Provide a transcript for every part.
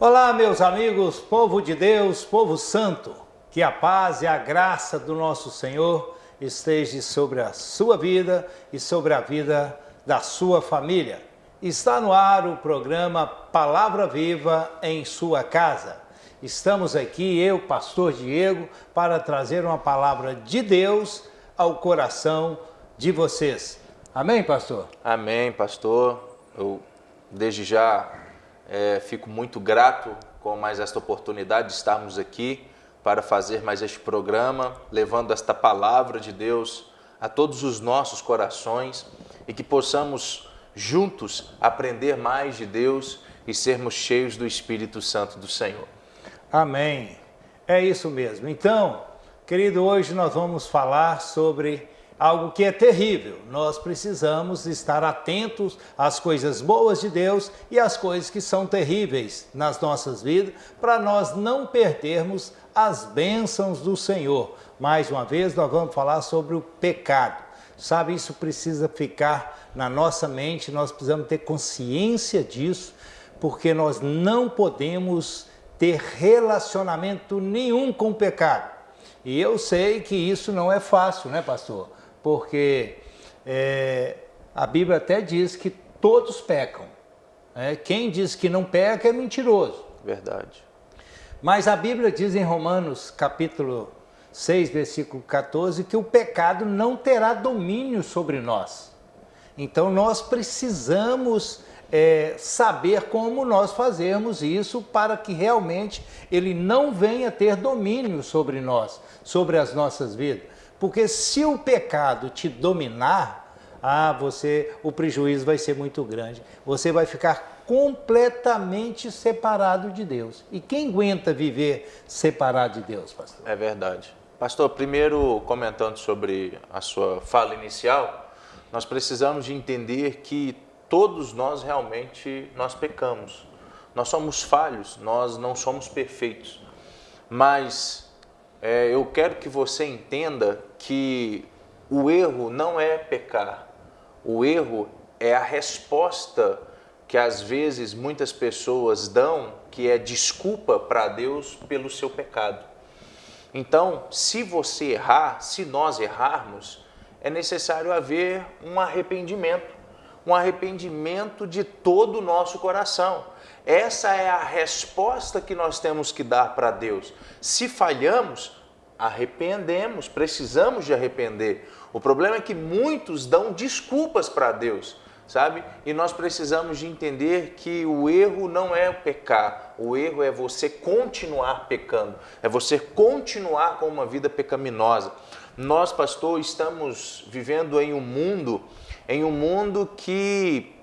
Olá, meus amigos, povo de Deus, povo santo, que a paz e a graça do nosso Senhor esteja sobre a sua vida e sobre a vida da sua família. Está no ar o programa Palavra Viva em sua casa. Estamos aqui, eu, pastor Diego, para trazer uma palavra de Deus ao coração de vocês. Amém, pastor? Amém, pastor. Eu, desde já, fico muito grato com mais esta oportunidade de estarmos aqui para fazer mais este programa, levando esta palavra de Deus a todos os nossos corações e que possamos juntos aprender mais de Deus e sermos cheios do Espírito Santo do Senhor. Amém. É isso mesmo. Então, querido, hoje nós vamos falar sobre algo que é terrível. Nós precisamos estar atentos às coisas boas de Deus e às coisas que são terríveis nas nossas vidas, para nós não perdermos as bênçãos do Senhor. Mais uma vez, nós vamos falar sobre o pecado. Sabe, isso precisa ficar na nossa mente, nós precisamos ter consciência disso, porque nós não podemos ter relacionamento nenhum com o pecado. E eu sei que isso não é fácil, né, pastor? Porque a Bíblia até diz que todos pecam. Quem diz que não peca é mentiroso. Verdade. Mas a Bíblia diz em Romanos capítulo 6, versículo 14, que o pecado não terá domínio sobre nós. Então nós precisamos saber como nós fazermos isso para que realmente ele não venha ter domínio sobre nós, sobre as nossas vidas. Porque se o pecado te dominar, o prejuízo vai ser muito grande. Você vai ficar completamente separado de Deus. E quem aguenta viver separado de Deus, pastor? É verdade. Pastor, primeiro comentando sobre a sua fala inicial, nós precisamos de entender que todos nós realmente nós pecamos. Nós somos falhos, nós não somos perfeitos. Mas eu quero que você entenda que o erro não é pecar. O erro é a resposta que às vezes muitas pessoas dão, que é desculpa para Deus pelo seu pecado. Então, se você errar, se nós errarmos, é necessário haver um arrependimento de todo o nosso coração. Essa é a resposta que nós temos que dar para Deus. Se falhamos, arrependemos, precisamos de arrepender. O problema é que muitos dão desculpas para Deus, sabe? E nós precisamos de entender que o erro não é o pecar, o erro é você continuar pecando, é você continuar com uma vida pecaminosa. Nós, pastor, estamos vivendo em um mundo que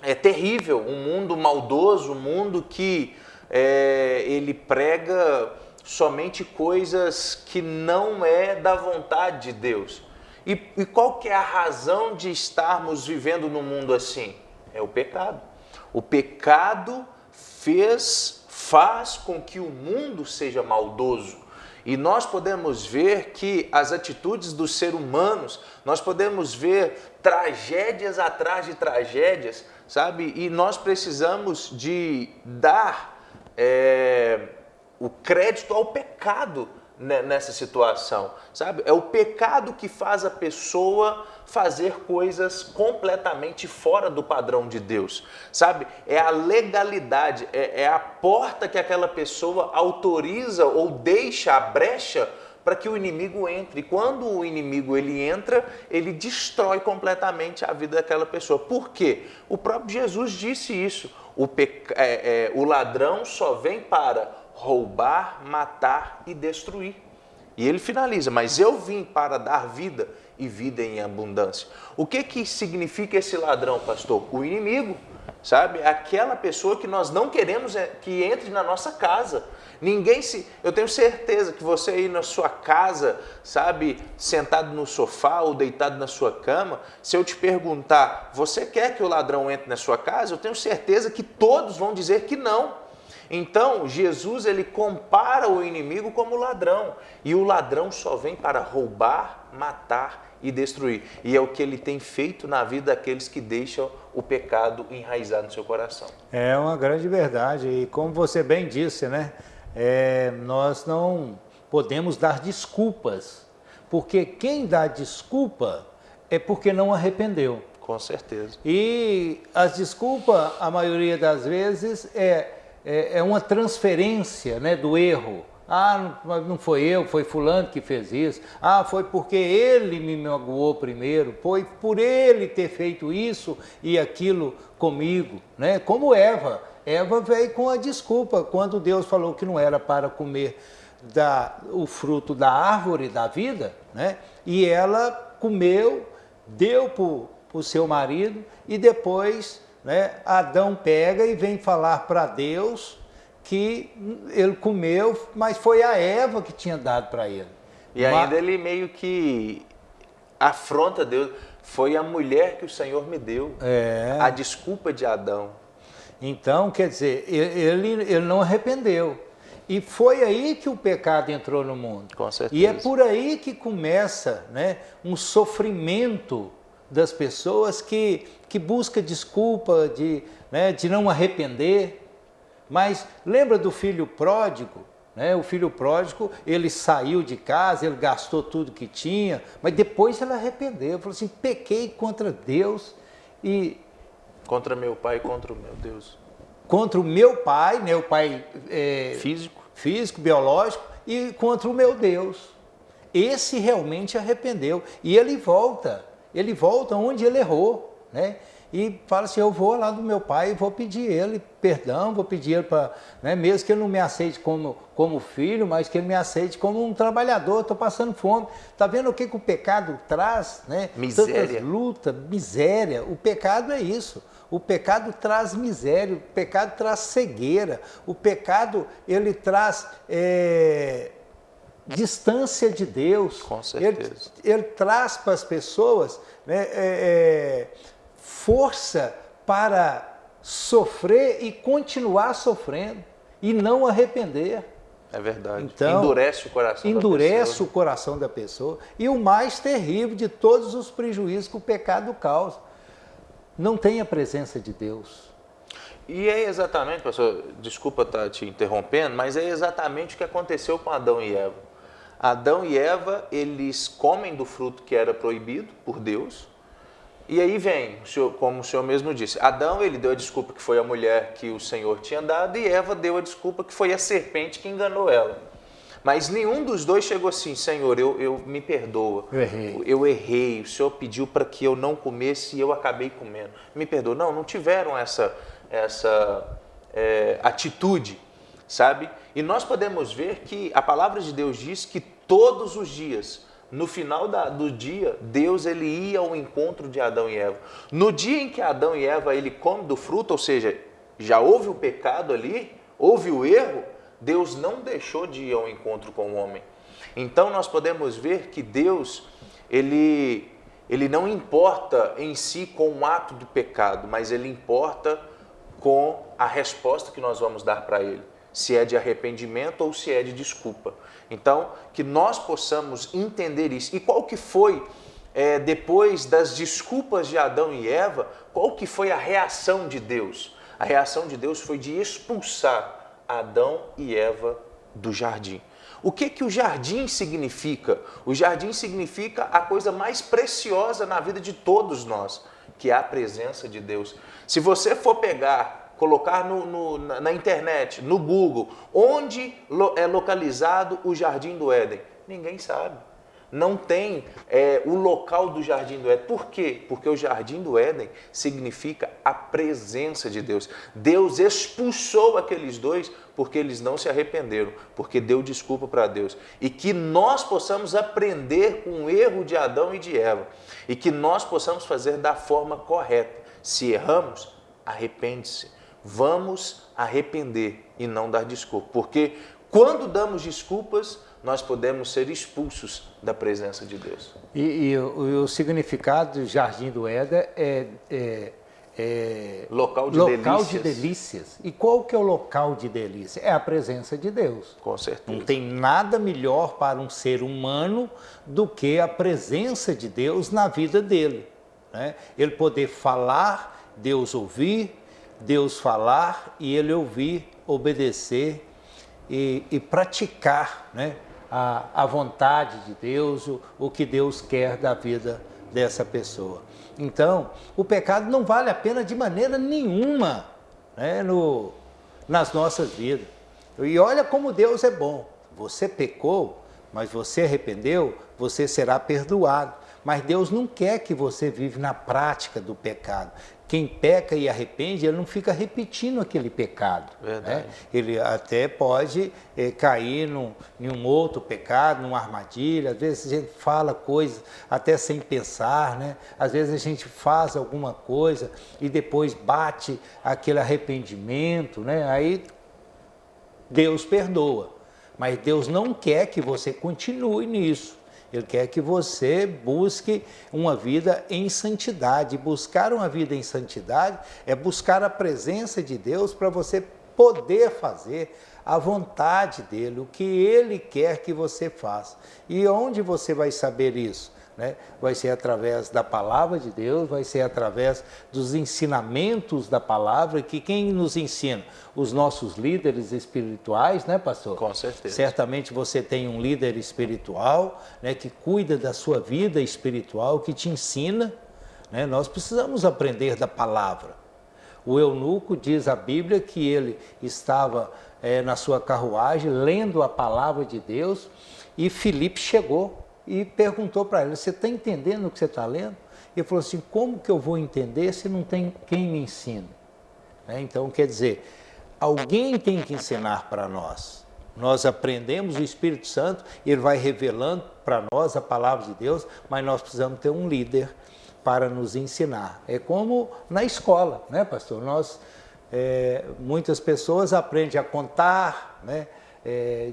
é terrível, um mundo maldoso, um mundo que ele prega somente coisas que não é da vontade de Deus. E qual que é a razão de estarmos vivendo num mundo assim? É o pecado. O pecado faz com que o mundo seja maldoso. E nós podemos ver que as atitudes dos seres humanos, nós podemos ver tragédias atrás de tragédias, sabe? E nós precisamos de dar o crédito ao pecado nessa situação, sabe? É o pecado que faz a pessoa fazer coisas completamente fora do padrão de Deus, sabe? É a legalidade, é a porta que aquela pessoa autoriza ou deixa a brecha para que o inimigo entre. E quando o inimigo ele entra, ele destrói completamente a vida daquela pessoa. Por quê? O próprio Jesus disse isso. O ladrão só vem para roubar, matar e destruir. E ele finaliza, mas eu vim para dar vida e vida em abundância. O que significa esse ladrão, pastor? O inimigo, sabe? Aquela pessoa que nós não queremos que entre na nossa casa. Eu tenho certeza que você aí na sua casa, sabe, sentado no sofá ou deitado na sua cama, se eu te perguntar, você quer que o ladrão entre na sua casa? Eu tenho certeza que todos vão dizer que não. Então, Jesus, ele compara o inimigo como ladrão. E o ladrão só vem para roubar, matar e destruir. E é o que ele tem feito na vida daqueles que deixam o pecado enraizar no seu coração. É uma grande verdade. E como você bem disse, né? Nós não podemos dar desculpas. Porque quem dá desculpa é porque não arrependeu. Com certeza. E as desculpas, a maioria das vezes, é uma transferência, né, do erro. Ah, não foi eu, foi fulano que fez isso. Ah, foi porque ele me magoou primeiro. Foi por ele ter feito isso e aquilo comigo, né? Como Eva. Eva veio com a desculpa quando Deus falou que não era para comer o fruto da árvore da vida, né? E ela comeu, deu para o seu marido e depois, né, Adão pega e vem falar para Deus que ele comeu, mas foi a Eva que tinha dado para ele. E ainda ele meio que afronta Deus. Foi a mulher que o Senhor me deu. A desculpa de Adão. Então, quer dizer, ele não arrependeu. E foi aí que o pecado entrou no mundo. Com certeza. E é por aí que começa, né, um sofrimento das pessoas que busca desculpa de não arrepender. Mas lembra do filho pródigo? Né? O filho pródigo, ele saiu de casa, ele gastou tudo que tinha, mas depois ele arrependeu. Falou assim, pequei contra Deus e... Contra meu pai e contra o meu Deus. Contra o meu pai, né? O pai físico, biológico, e contra o meu Deus. Esse realmente arrependeu. E ele volta onde ele errou, né? E fala assim, eu vou lá do meu pai e vou pedir ele perdão, vou pedir ele para, né, mesmo que ele não me aceite como filho, mas que ele me aceite como um trabalhador, estou passando fome. Está vendo o que o pecado traz, né? Miséria. Tantas lutas, miséria. O pecado é isso. O pecado traz miséria, o pecado traz cegueira, o pecado ele traz distância de Deus. Com certeza. Ele traz para as pessoas, né, força para sofrer e continuar sofrendo e não arrepender. É verdade. Então, endurece o coração da pessoa. Endurece o coração da pessoa. E o mais terrível de todos os prejuízos que o pecado causa. Não tem a presença de Deus. E é exatamente, pastor, desculpa estar te interrompendo, mas é exatamente o que aconteceu com Adão e Eva. Adão e Eva, eles comem do fruto que era proibido por Deus. E aí vem, como o senhor mesmo disse, Adão ele deu a desculpa que foi a mulher que o Senhor tinha dado e Eva deu a desculpa que foi a serpente que enganou ela. Mas nenhum dos dois chegou assim, Senhor, eu me perdoa, eu errei, o Senhor pediu para que eu não comesse e eu acabei comendo, me perdoa. Não tiveram essa atitude, sabe? E nós podemos ver que a palavra de Deus diz que todos os dias, no final do dia, Deus ele ia ao encontro de Adão e Eva. No dia em que Adão e Eva ele come do fruto, ou seja, já houve o pecado ali, houve o erro, Deus não deixou de ir ao encontro com o homem. Então nós podemos ver que Deus, ele não importa em si com o ato do pecado, mas ele importa com a resposta que nós vamos dar para ele. Se é de arrependimento ou se é de desculpa. Então, que nós possamos entender isso. E qual que foi, depois das desculpas de Adão e Eva, qual que foi a reação de Deus? A reação de Deus foi de expulsar Adão e Eva do jardim. O que o jardim significa? O jardim significa a coisa mais preciosa na vida de todos nós, que é a presença de Deus. Se você for colocar na internet, no Google, onde é localizado o Jardim do Éden, ninguém sabe. Não tem o local do Jardim do Éden. Por quê? Porque o Jardim do Éden significa a presença de Deus. Deus expulsou aqueles dois porque eles não se arrependeram, porque deu desculpa para Deus. E que nós possamos aprender com o erro de Adão e de Eva. E que nós possamos fazer da forma correta. Se erramos, arrepende-se. Vamos arrepender e não dar desculpa. Porque quando damos desculpas, nós podemos ser expulsos da presença de Deus. E o significado do Jardim do Éden é local de delícias. E qual que é o local de delícia? É a presença de Deus. Com certeza. Não tem nada melhor para um ser humano do que a presença de Deus na vida dele, né? Ele poder falar, Deus ouvir, Deus falar e ele ouvir, obedecer e praticar, né, a vontade de Deus, o que Deus quer da vida dessa pessoa. Então, o pecado não vale a pena de maneira nenhuma, né, nas nossas vidas. E olha como Deus é bom. Você pecou, mas você arrependeu, você será perdoado. Mas Deus não quer que você vive na prática do pecado. Quem peca e arrepende, ele não fica repetindo aquele pecado. Né? Ele até pode cair em um outro pecado, numa armadilha. Às vezes a gente fala coisas até sem pensar, né? Às vezes a gente faz alguma coisa e depois bate aquele arrependimento, né? Aí Deus perdoa. Mas Deus não quer que você continue nisso. Ele quer que você busque uma vida em santidade. Buscar uma vida em santidade é buscar a presença de Deus para você poder fazer a vontade dele, o que ele quer que você faça. E onde você vai saber isso? Né? Vai ser através da palavra de Deus, vai ser através dos ensinamentos da palavra, que quem nos ensina? Os nossos líderes espirituais, né, pastor? Com certeza. Certamente você tem um líder espiritual, né, que cuida da sua vida espiritual, que te ensina, né? Nós precisamos aprender da palavra. O eunuco, diz a Bíblia, que ele estava na sua carruagem, lendo a palavra de Deus, e Filipe chegou e perguntou para ele: você está entendendo o que você está lendo? Ele falou assim: como que eu vou entender se não tem quem me ensine? Então, quer dizer, alguém tem que ensinar para nós. Nós aprendemos, o Espírito Santo, ele vai revelando para nós a palavra de Deus, mas nós precisamos ter um líder para nos ensinar. É como na escola, né, pastor? Muitas pessoas aprendem a contar, né?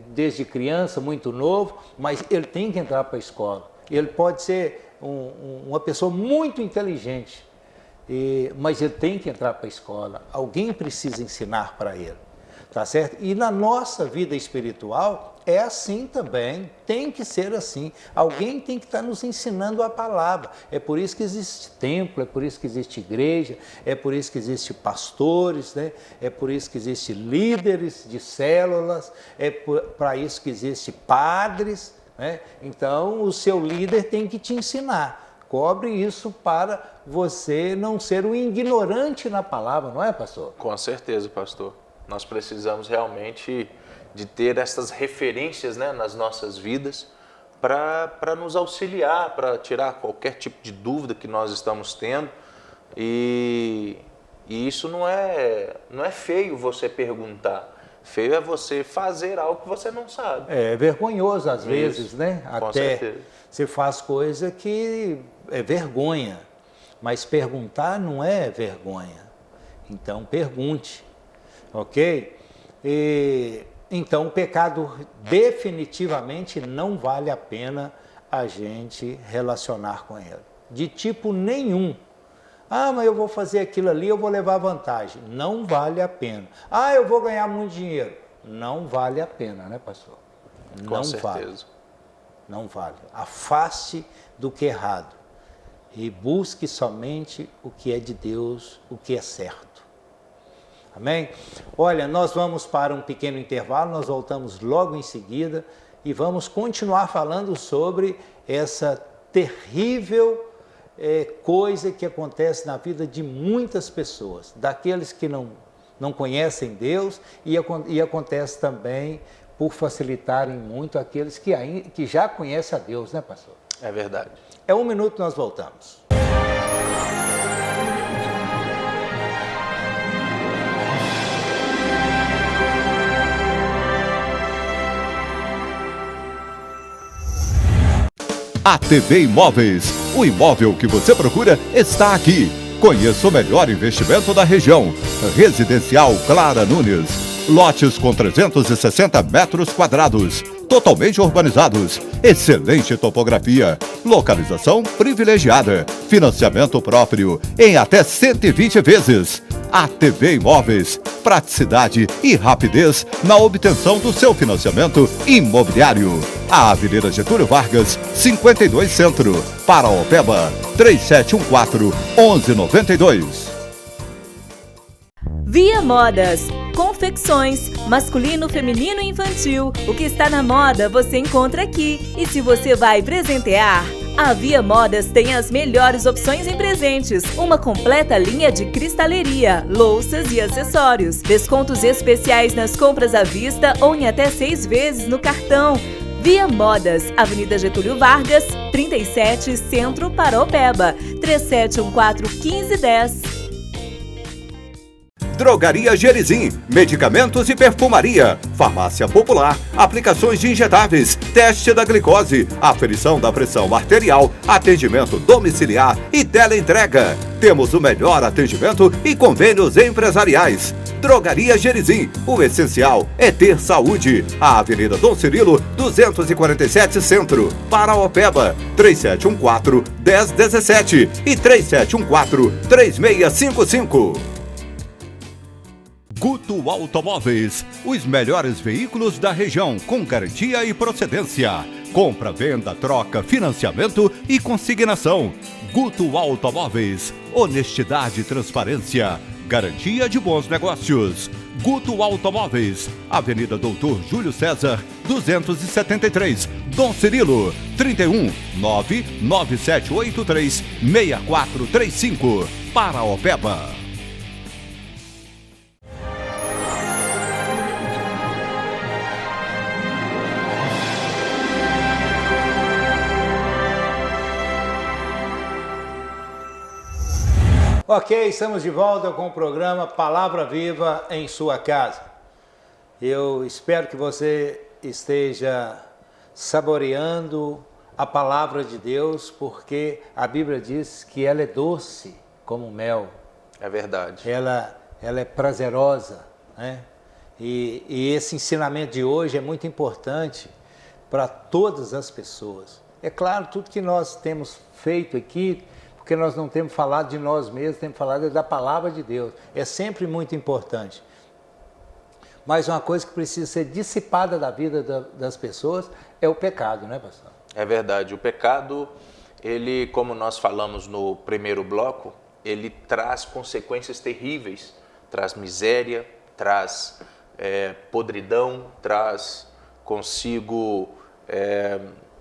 Desde criança, muito novo, mas ele tem que entrar para a escola. Ele pode ser uma pessoa muito inteligente, mas ele tem que entrar para a escola. Alguém precisa ensinar para ele, tá certo? E na nossa vida espiritual é assim também, tem que ser assim. Alguém tem que estar nos ensinando a palavra. É por isso que existe templo, é por isso que existe igreja, é por isso que existe pastores, né? É por isso que existe líderes de células, para isso que existe padres, né? Então, o seu líder tem que te ensinar. Cobre isso para você não ser um ignorante na palavra, não é, pastor? Com certeza, pastor. Nós precisamos realmente de ter essas referências, né, nas nossas vidas para nos auxiliar, para tirar qualquer tipo de dúvida que nós estamos tendo. E isso não é feio você perguntar. Feio é você fazer algo que você não sabe. É vergonhoso às vezes, Isso, né? com Até certeza. você faz coisa que é vergonha, mas perguntar não é vergonha. Então pergunte, ok? Então o pecado definitivamente não vale a pena a gente relacionar com ele. De tipo nenhum. Ah, mas eu vou fazer aquilo ali, eu vou levar vantagem. Não vale a pena. Ah, eu vou ganhar muito dinheiro. Não vale a pena, né, pastor? Com certeza. Não vale. Afaste do que é errado e busque somente o que é de Deus, o que é certo. Amém? Olha, nós vamos para um pequeno intervalo, nós voltamos logo em seguida e vamos continuar falando sobre essa terrível coisa que acontece na vida de muitas pessoas, daqueles que não conhecem Deus e acontece também por facilitarem muito aqueles que já conhecem a Deus, né, pastor? É verdade. É 1 minuto, nós voltamos. A TV Imóveis, o imóvel que você procura está aqui. Conheça o melhor investimento da região. Residencial Clara Nunes. Lotes com 360 metros quadrados. totalmente urbanizados, excelente topografia, localização privilegiada, financiamento próprio em até 120 vezes. ATV Imóveis, praticidade e rapidez na obtenção do seu financiamento imobiliário. A Avenida Getúlio Vargas, 52 Centro, Paraopeba, 3714-1192. Via Modas, confecções, masculino, feminino e infantil. O que está na moda você encontra aqui. E se você vai presentear, a Via Modas tem as melhores opções em presentes. Uma completa linha de cristaleria, louças e acessórios. Descontos especiais nas compras à vista ou em até 6 vezes no cartão. Via Modas, Avenida Getúlio Vargas, 37, Centro, Paraopeba, 3714-1510. Drogaria Gerizim, medicamentos e perfumaria, farmácia popular, aplicações de injetáveis, teste da glicose, aferição da pressão arterial, atendimento domiciliar e teleentrega. Temos o melhor atendimento e convênios empresariais. Drogaria Gerizim, o essencial é ter saúde. A Avenida Dom Cirilo, 247 Centro, Paraopeba, 3714-1017 e 3714-3655. Guto Automóveis, os melhores veículos da região com garantia e procedência. Compra, venda, troca, financiamento e consignação. Guto Automóveis, honestidade e transparência, garantia de bons negócios. Guto Automóveis, Avenida Doutor Júlio César, 273, Dom Cirilo, 31 99783 6435, Paraopeba. Ok, estamos de volta com o programa Palavra Viva em sua casa. Eu espero que você esteja saboreando a palavra de Deus, porque a Bíblia diz que ela é doce como mel. É verdade. Ela é prazerosa, né? E esse ensinamento de hoje é muito importante para todas as pessoas. É claro, tudo que nós temos feito aqui, porque nós não temos falado de nós mesmos, temos falado da palavra de Deus. É sempre muito importante. Mas uma coisa que precisa ser dissipada da vida das pessoas é o pecado, né, pastor? É verdade. O pecado, ele, como nós falamos no primeiro bloco, ele traz consequências terríveis. Traz miséria, traz podridão, traz consigo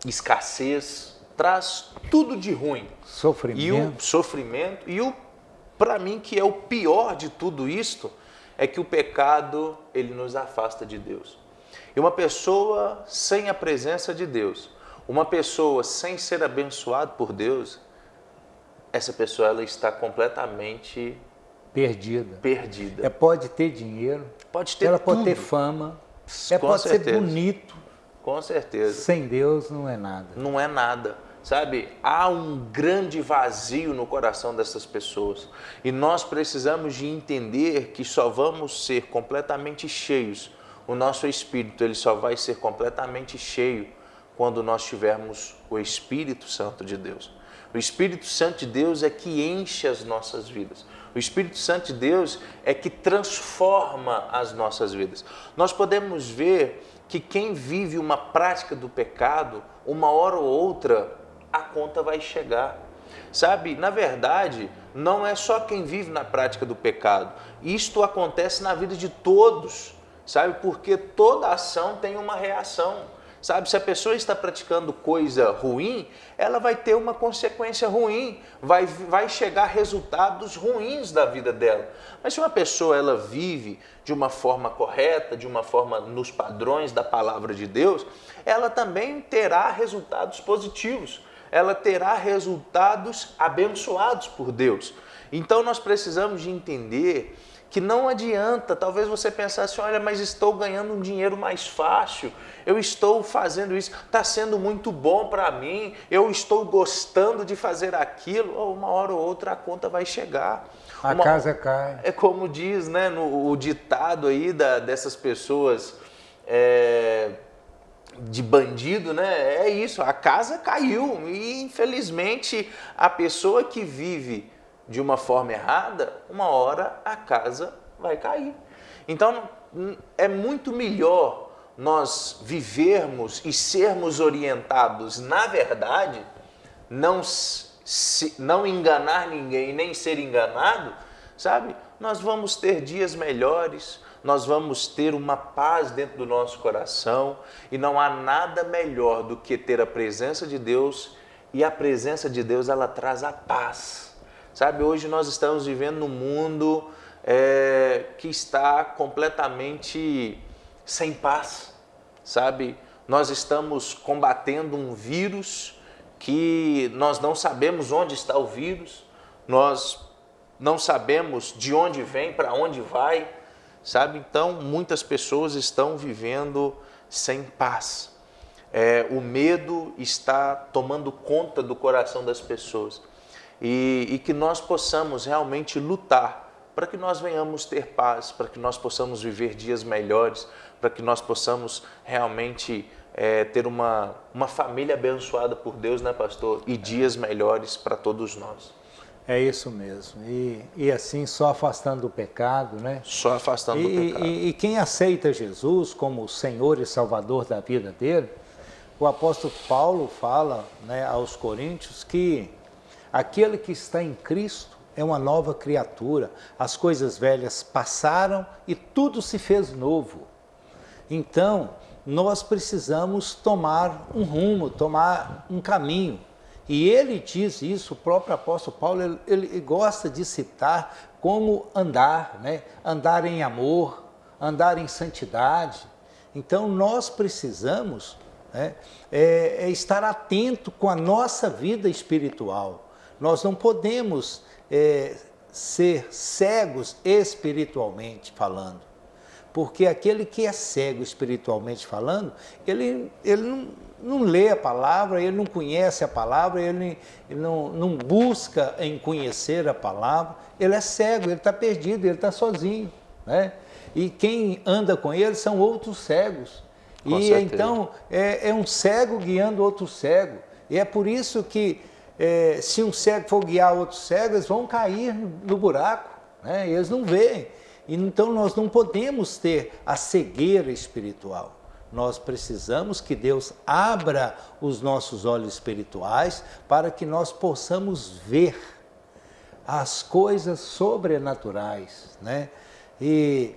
escassez, traz tudo de ruim. Sofrimento. E o sofrimento, para mim, que é o pior de tudo isto, é que o pecado, ele nos afasta de Deus. E uma pessoa sem a presença de Deus, uma pessoa sem ser abençoada por Deus, essa pessoa, ela está completamente perdida. Pode ter dinheiro, pode ter ela tudo. Pode ter fama, Com pode certeza. ser bonito. Com certeza. Sem Deus não é nada. Não é nada. Sabe, há um grande vazio no coração dessas pessoas e nós precisamos de entender que só vamos ser completamente cheios, o nosso espírito ele só vai ser completamente cheio quando nós tivermos o Espírito Santo de Deus. O Espírito Santo de Deus é que enche as nossas vidas. O Espírito Santo de Deus é que transforma as nossas vidas. Nós podemos ver que quem vive uma prática do pecado, uma hora ou outra, a conta vai chegar. Sabe, na verdade, não é só quem vive na prática do pecado. Isto acontece na vida de todos, sabe? Porque toda ação tem uma reação. Sabe, se a pessoa está praticando coisa ruim, ela vai ter uma consequência ruim, vai chegar resultados ruins da vida dela. Mas se uma pessoa ela vive de uma forma correta, de uma forma nos padrões da palavra de Deus, ela também terá resultados positivos. Ela terá resultados abençoados por Deus. Então nós precisamos de entender que não adianta, talvez você pensasse, olha, mas estou ganhando um dinheiro mais fácil, eu estou fazendo isso, está sendo muito bom para mim, eu estou gostando de fazer aquilo, uma hora ou outra a conta vai chegar. A casa cai. É como diz, né, o ditado aí dessas pessoas de bandido, né? É isso, a casa caiu e infelizmente a pessoa que vive de uma forma errada, uma hora a casa vai cair. Então é muito melhor nós vivermos e sermos orientados na verdade, não enganar ninguém nem ser enganado, sabe? Nós vamos ter dias melhores, nós vamos ter uma paz dentro do nosso coração e não há nada melhor do que ter a presença de Deus, e a presença de Deus ela traz a paz, sabe? Hoje nós estamos vivendo num mundo que está completamente sem paz, sabe? Nós estamos combatendo um vírus que nós não sabemos onde está o vírus, nós não sabemos de onde vem, para onde vai, sabe? Então, muitas pessoas estão vivendo sem paz. O medo está tomando conta do coração das pessoas. E que nós possamos realmente lutar para que nós venhamos ter paz, para que nós possamos viver dias melhores, para que nós possamos realmente ter uma família abençoada por Deus, né, pastor? E dias melhores para todos nós. É isso mesmo. E assim, só afastando o pecado, né? Só afastando o pecado. E quem aceita Jesus como o Senhor e Salvador da vida dele, o apóstolo Paulo fala, né, aos Coríntios que aquele que está em Cristo é uma nova criatura. As coisas velhas passaram e tudo se fez novo. Então, nós precisamos tomar um rumo, tomar um caminho. E ele diz isso, o próprio apóstolo Paulo, ele gosta de citar como andar, né? Andar em amor, andar em santidade. Então, nós precisamos, né, estar atento com a nossa vida espiritual. Nós não podemos ser cegos espiritualmente falando. Porque aquele que é cego espiritualmente falando, ele não lê a palavra, ele não conhece a palavra, ele não busca em conhecer a palavra, ele é cego, ele está perdido, ele está sozinho, né? E quem anda com ele são outros cegos. Com e certeza. Então é um cego guiando outro cego. E é por isso que se um cego for guiar outro cego, eles vão cair no buraco, né? Eles não veem. Então nós não podemos ter a cegueira espiritual. Nós precisamos que Deus abra os nossos olhos espirituais para que nós possamos ver as coisas sobrenaturais, né? E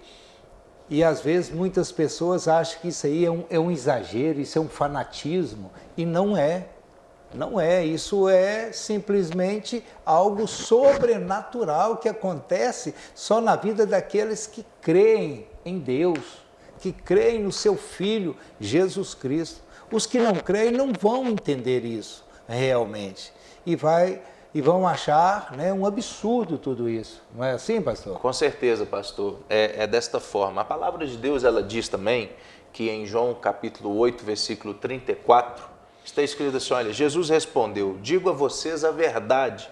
às vezes muitas pessoas acham que isso aí é um exagero, isso é um fanatismo, e não é. Não é, isso é simplesmente algo sobrenatural que acontece só na vida daqueles que creem em Deus, que creem no seu Filho, Jesus Cristo. Os que não creem não vão entender isso realmente e vão achar, né, um absurdo tudo isso. Não é assim, pastor? Com certeza, pastor. É desta forma. A palavra de Deus, ela diz também que em João capítulo 8, versículo 34, está escrito assim, olha, Jesus respondeu, digo a vocês a verdade,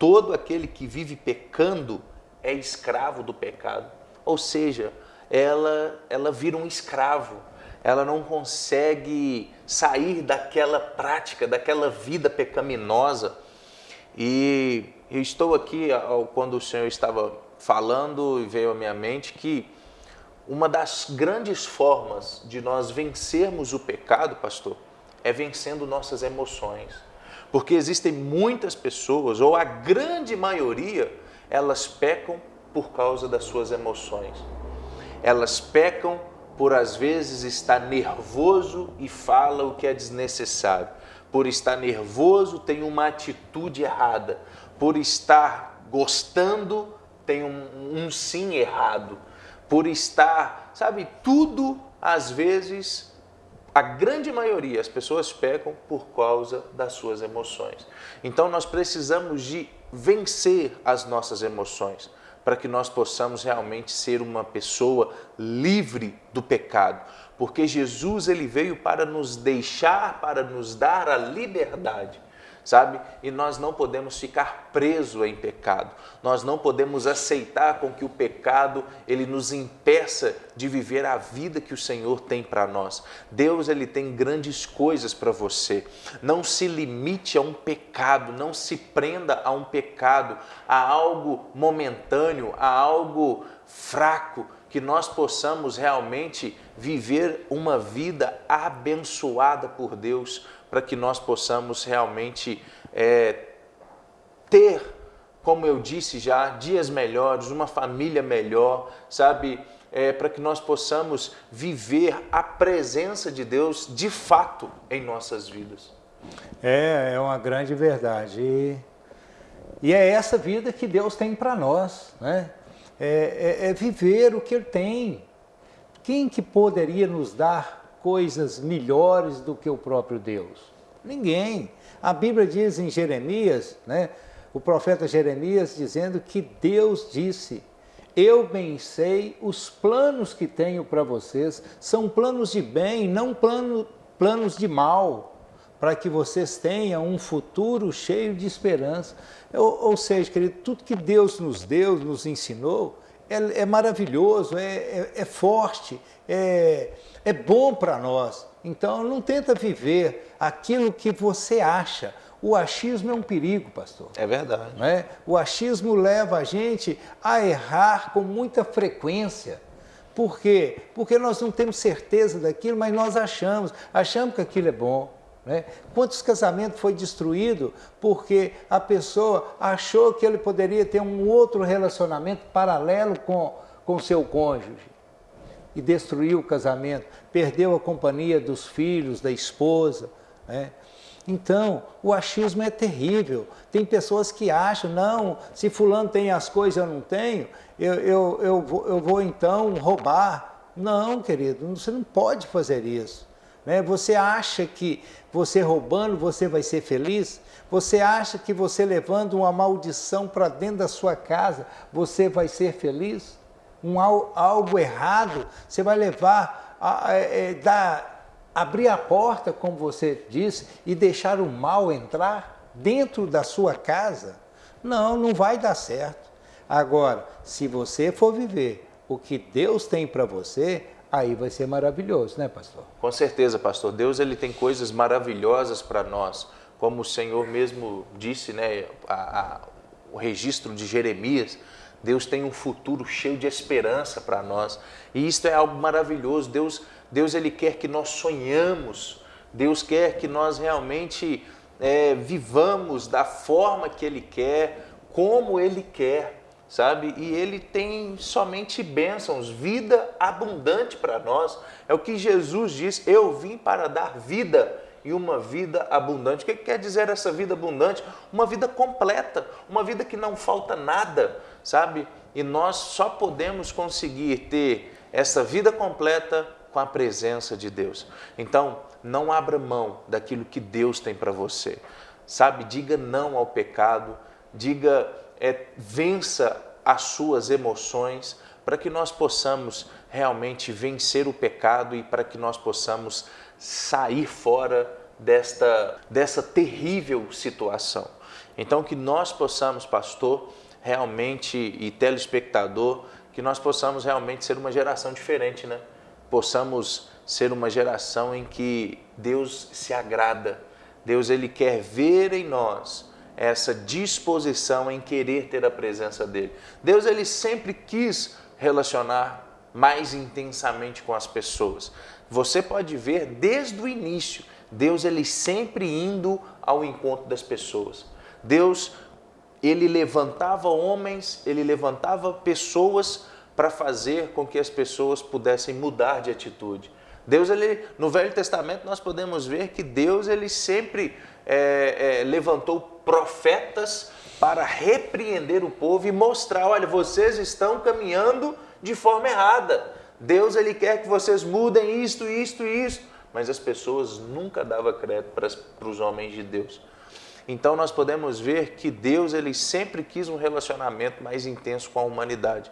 todo aquele que vive pecando é escravo do pecado. Ou seja, ela vira um escravo, ela não consegue sair daquela prática, daquela vida pecaminosa. E eu estou aqui, quando o Senhor estava falando, veio à minha mente que uma das grandes formas de nós vencermos o pecado, pastor, é vencendo nossas emoções. Porque existem muitas pessoas, ou a grande maioria, elas pecam por causa das suas emoções. Elas pecam por, às vezes, estar nervoso e fala o que é desnecessário. Por estar nervoso, tem uma atitude errada. Por estar gostando, tem um sim errado. Por estar, sabe, tudo, às vezes, a grande maioria, as pessoas pecam por causa das suas emoções. Então, nós precisamos de vencer as nossas emoções para que nós possamos realmente ser uma pessoa livre do pecado. Porque Jesus, ele veio para nos deixar, para nos dar a liberdade. sabe? E nós não podemos ficar presos em pecado. Nós não podemos aceitar com que o pecado ele nos impeça de viver a vida que o Senhor tem para nós. Deus ele tem grandes coisas para você. Não se limite a um pecado, não se prenda a um pecado, a algo momentâneo, a algo fraco, que nós possamos realmente viver uma vida abençoada por Deus, para que nós possamos realmente ter, como eu disse já, dias melhores, uma família melhor, sabe? Para que nós possamos viver a presença de Deus de fato em nossas vidas. É uma grande verdade. E é essa vida que Deus tem para nós, né? É viver o que Ele tem. Quem que poderia nos dar coisas melhores do que o próprio Deus? Ninguém. A Bíblia diz em Jeremias, né, o profeta Jeremias dizendo que Deus disse: eu bem sei os planos que tenho para vocês, são planos de bem, não planos de mal, para que vocês tenham um futuro cheio de esperança. Ou seja, querido, tudo que Deus nos deu, nos ensinou, é maravilhoso, é forte, é bom para nós. Então, não tenta viver aquilo que você acha. O achismo é um perigo, pastor. É verdade. Não é? O achismo leva a gente a errar com muita frequência. Por quê? Porque nós não temos certeza daquilo, mas nós achamos que aquilo é bom. Né? Quantos casamentos foi destruído porque a pessoa achou que ele poderia ter um outro relacionamento paralelo com seu cônjuge e destruiu o casamento, perdeu a companhia dos filhos, da esposa, né? Então, o achismo é terrível. Tem pessoas que acham, não, se fulano tem as coisas eu não tenho, eu vou então roubar. Não, querido, você não pode fazer isso. Né? Você acha que você roubando você vai ser feliz? Você acha que você levando uma maldição para dentro da sua casa você vai ser feliz? Algo errado você vai levar, abrir a porta, como você disse, e deixar o mal entrar dentro da sua casa? Não vai dar certo. Agora, se você for viver o que Deus tem para você, aí vai ser maravilhoso, né, pastor? Com certeza, pastor. Deus ele tem coisas maravilhosas para nós. Como o Senhor mesmo disse, né, o registro de Jeremias, Deus tem um futuro cheio de esperança para nós. E isso é algo maravilhoso. Deus ele quer que nós sonhamos. Deus quer que nós realmente vivamos da forma que Ele quer, como Ele quer. Sabe? E Ele tem somente bênçãos, vida abundante para nós. É o que Jesus diz: eu vim para dar vida e uma vida abundante. O que quer dizer essa vida abundante? Uma vida completa, uma vida que não falta nada, sabe? E nós só podemos conseguir ter essa vida completa com a presença de Deus. Então, não abra mão daquilo que Deus tem para você, sabe? Diga não ao pecado, vença as suas emoções, para que nós possamos realmente vencer o pecado e para que nós possamos sair fora dessa terrível situação. Então, que nós possamos, pastor, realmente, e telespectador, que nós possamos realmente ser uma geração diferente, né? Possamos ser uma geração em que Deus se agrada. Deus ele quer ver em nós essa disposição em querer ter a presença dele. Deus ele sempre quis relacionar mais intensamente com as pessoas. Você pode ver desde o início, Deus ele sempre indo ao encontro das pessoas. Deus ele levantava homens, ele levantava pessoas para fazer com que as pessoas pudessem mudar de atitude. Deus, ele, no Velho Testamento, nós podemos ver que Deus ele sempre levantou profetas para repreender o povo e mostrar, olha, vocês estão caminhando de forma errada. Deus ele quer que vocês mudem isto, mas as pessoas nunca davam crédito para os homens de Deus. Então nós podemos ver que Deus ele sempre quis um relacionamento mais intenso com a humanidade.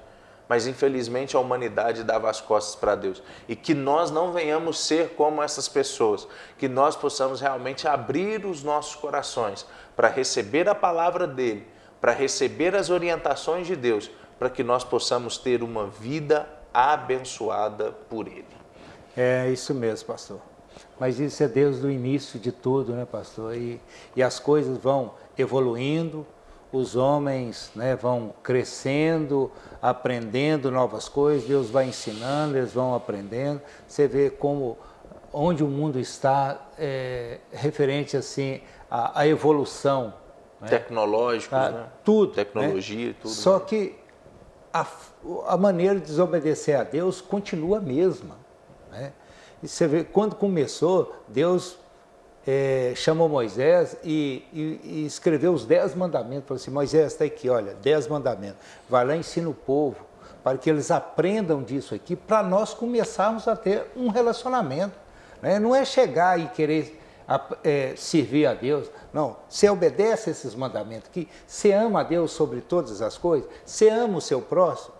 mas infelizmente a humanidade dava as costas para Deus. E que nós não venhamos ser como essas pessoas, que nós possamos realmente abrir os nossos corações para receber a palavra dele, para receber as orientações de Deus, para que nós possamos ter uma vida abençoada por ele. É isso mesmo, pastor. Mas isso é Deus do início de tudo, né, pastor? E as coisas vão evoluindo, os homens, né, vão crescendo, aprendendo novas coisas, Deus vai ensinando, eles vão aprendendo. Você vê onde o mundo está referente assim à evolução. Né? Tecnológicos, né? Tudo. Tecnologia, né? tudo. Só que a maneira de desobedecer a Deus continua a mesma. Né? E você vê, quando começou, Deus chamou Moisés e escreveu os 10 mandamentos. Falou assim: Moisés, está aqui, olha, 10 mandamentos. Vai lá e ensina o povo, para que eles aprendam disso aqui, para nós começarmos a ter um relacionamento. Né? Não é chegar e querer servir a Deus. Não, você obedece esses mandamentos aqui, você ama a Deus sobre todas as coisas, você ama o seu próximo.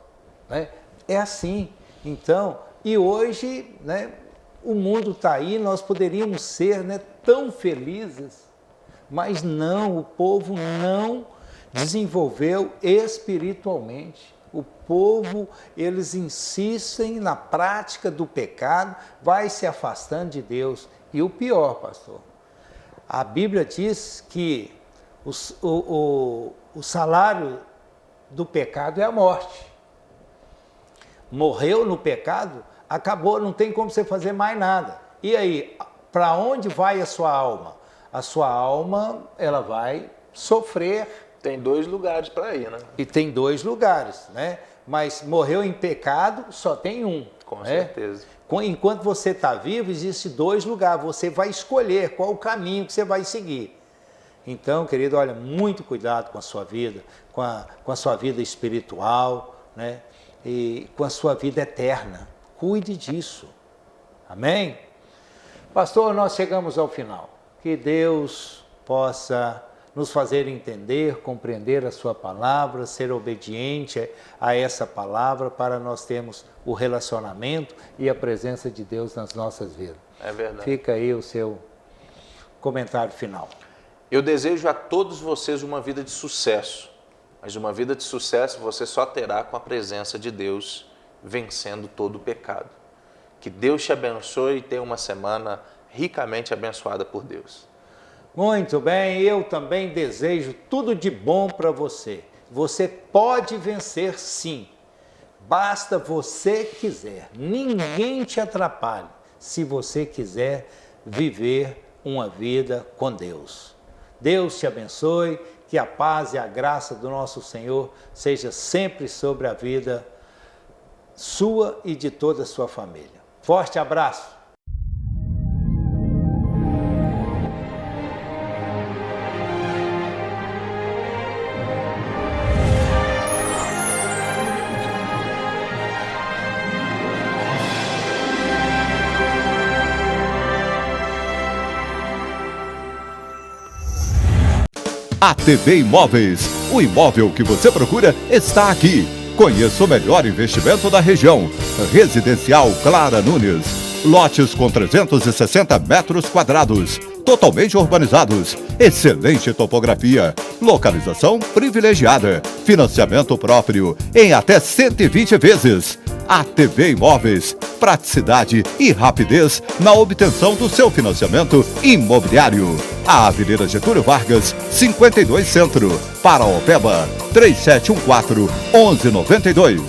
Né? É assim. Então, e hoje, né, o mundo está aí, nós poderíamos ser, né, tão felizes, mas não, o povo não desenvolveu espiritualmente. O povo, eles insistem na prática do pecado, vai se afastando de Deus. E o pior, pastor, a Bíblia diz que o salário do pecado é a morte. Morreu no pecado, acabou, não tem como você fazer mais nada. E aí, para onde vai a sua alma? A sua alma, ela vai sofrer. Tem 2 lugares para ir, né? E tem 2 lugares, né? Mas morreu em pecado, só tem um. Com né? certeza. Enquanto você está vivo, existe 2 lugares. Você vai escolher qual o caminho que você vai seguir. Então, querido, olha, muito cuidado com a sua vida, com a sua vida espiritual, né? E com a sua vida eterna. Cuide disso. Amém? Pastor, nós chegamos ao final. Que Deus possa nos fazer entender, compreender a sua palavra, ser obediente a essa palavra, para nós termos o relacionamento e a presença de Deus nas nossas vidas. É verdade. Fica aí o seu comentário final. Eu desejo a todos vocês uma vida de sucesso, mas uma vida de sucesso você só terá com a presença de Deus, vencendo todo o pecado. Que Deus te abençoe e tenha uma semana ricamente abençoada por Deus. Muito bem, eu também desejo tudo de bom para você. Você pode vencer sim, basta você quiser. Ninguém te atrapalha se você quiser viver uma vida com Deus. Deus te abençoe, que a paz e a graça do nosso Senhor seja sempre sobre a vida sua e de toda a sua família. Forte abraço! ATV Imóveis. O imóvel que você procura está aqui. Conheça o melhor investimento da região. Residencial Clara Nunes. Lotes com 360 metros quadrados. Totalmente urbanizados. Excelente topografia. Localização privilegiada. Financiamento próprio em até 120 vezes. ATV Imóveis. Praticidade e rapidez na obtenção do seu financiamento imobiliário. A Avenida Getúlio Vargas, 52 Centro. Paraopeba, 3714-1192.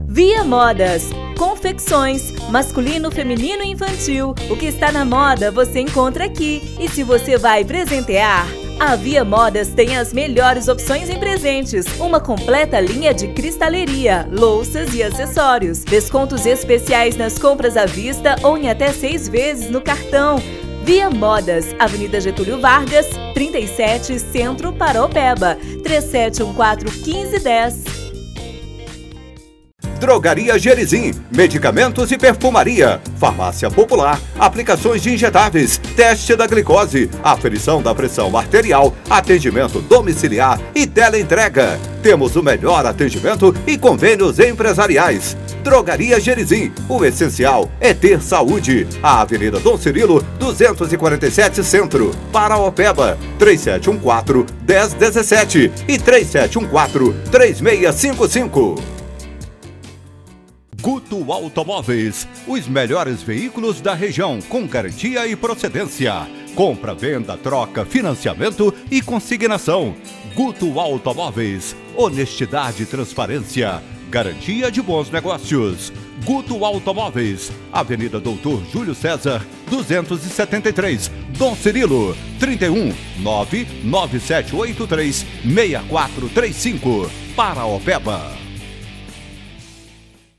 Via Modas. Confecções, masculino, feminino e infantil. O que está na moda você encontra aqui. E se você vai presentear, a Via Modas tem as melhores opções em presentes. Uma completa linha de cristaleria, louças e acessórios. Descontos especiais nas compras à vista ou em até 6 vezes no cartão. Via Modas, Avenida Getúlio Vargas, 37, Centro, Paraopeba, 3714-1510. Drogaria Gerizim, medicamentos e perfumaria. Farmácia Popular, aplicações de injetáveis, teste da glicose, aferição da pressão arterial, atendimento domiciliar e teleentrega. Temos o melhor atendimento e convênios empresariais. Drogaria Gerizim, o essencial é ter saúde. A Avenida Dom Cirilo, 247 Centro, Paraopeba, 3714-1017 e 3714-3655. Guto Automóveis, os melhores veículos da região com garantia e procedência. Compra, venda, troca, financiamento e consignação. Guto Automóveis, honestidade e transparência, garantia de bons negócios. Guto Automóveis, Avenida Doutor Júlio César, 273, Dom Cirilo, 31 99783 6435, Paraopeba.